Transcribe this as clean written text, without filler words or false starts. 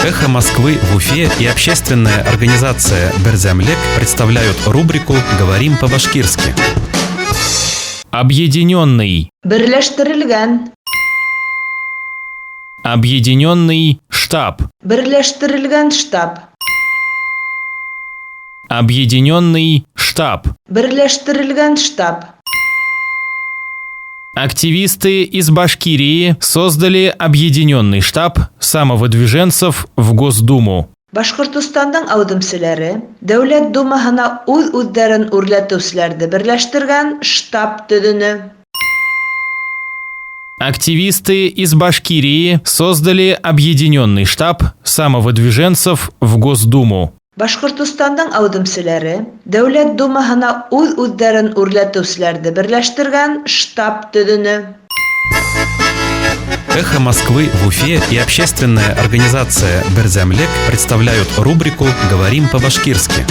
«Эхо Москвы» в Уфе и общественная организация «Берзямлек» представляют рубрику «Говорим по-башкирски». Объединенный. Берләштерелгән. Объединенный штаб. Берләштерелгән штаб. Объединенный штаб. Берләштерелгән штаб. Активисты из Башкирии создали объединенный штаб самовыдвиженцев в Госдуму. Башкортстанның аудымчылары Дәүләт Думаһына үз-үзләрен үрләтүчеләрне берләштергән штаб төзүне. Активисты из Башкирии создали объединенный штаб самовыдвиженцев в Госдуму. Башкортстанның аудымчылары Дәүләт Думаһына үз-үзләрен үрләтүчеләрне берләштергән штаб төзүне. «Эхо Москвы» в Уфе и общественная организация «Берзямлек» представляют рубрику «Говорим по-башкирски».